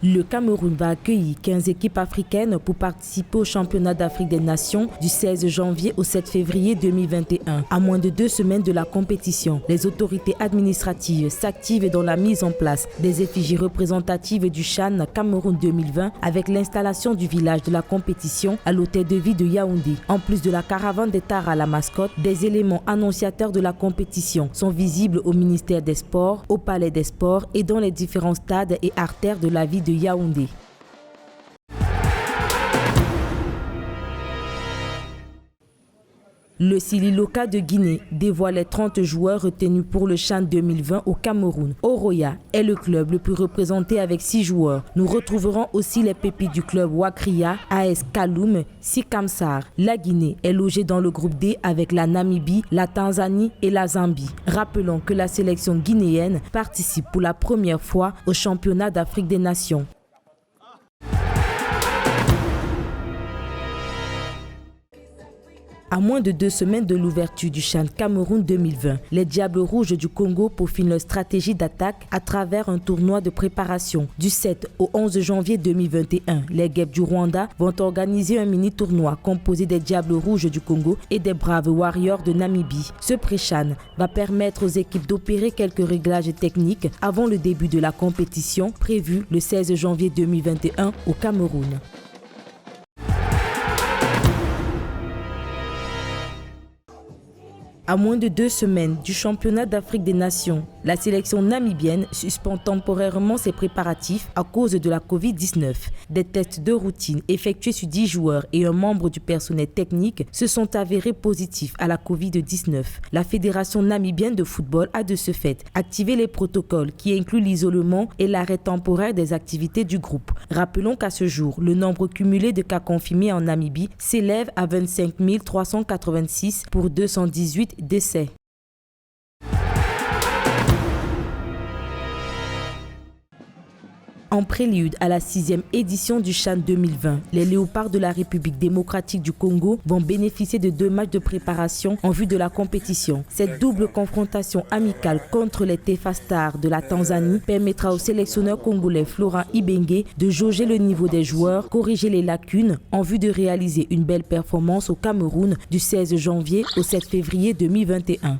Le Cameroun va accueillir 15 équipes africaines pour participer au championnat d'Afrique des Nations du 16 janvier au 7 février 2021. À moins de 2 semaines de la compétition, les autorités administratives s'activent dans la mise en place des effigies représentatives du CHAN Cameroun 2020 avec l'installation du village de la compétition à l'hôtel de ville de Yaoundé. En plus de la caravane des Tara, la mascotte, des éléments annonciateurs de la compétition sont visibles au ministère des Sports, au Palais des Sports et dans les différents stades et artères de la ville de Yaoundé. Le Sililoka de Guinée dévoile les 30 joueurs retenus pour le CHAN 2020 au Cameroun. Oroya est le club le plus représenté avec 6 joueurs. Nous retrouverons aussi les pépites du club Wakria, AS Kaloum, Sikamsar. La Guinée est logée dans le groupe D avec la Namibie, la Tanzanie et la Zambie. Rappelons que la sélection guinéenne participe pour la première fois au championnat d'Afrique des Nations. À moins de 2 semaines de l'ouverture du CHAN Cameroun 2020, les Diables Rouges du Congo peaufinent leur stratégie d'attaque à travers un tournoi de préparation. Du 7 au 11 janvier 2021, les Guêpes du Rwanda vont organiser un mini-tournoi composé des Diables Rouges du Congo et des Braves Warriors de Namibie. Ce pré-CHAN va permettre aux équipes d'opérer quelques réglages techniques avant le début de la compétition prévue le 16 janvier 2021 au Cameroun. À moins de 2 semaines du championnat d'Afrique des Nations, la sélection namibienne suspend temporairement ses préparatifs à cause de la Covid-19. Des tests de routine effectués sur 10 joueurs et un membre du personnel technique se sont avérés positifs à la Covid-19. La Fédération namibienne de football a de ce fait activé les protocoles qui incluent l'isolement et l'arrêt temporaire des activités du groupe. Rappelons qu'à ce jour, le nombre cumulé de cas confirmés en Namibie s'élève à 25 386 pour 218 décès. En prélude à la 6e édition du CHAN 2020, les Léopards de la République démocratique du Congo vont bénéficier de 2 matchs de préparation en vue de la compétition. Cette double confrontation amicale contre les Taifa Stars de la Tanzanie permettra au sélectionneur congolais Florent Ibenge de jauger le niveau des joueurs, corriger les lacunes en vue de réaliser une belle performance au Cameroun du 16 janvier au 7 février 2021.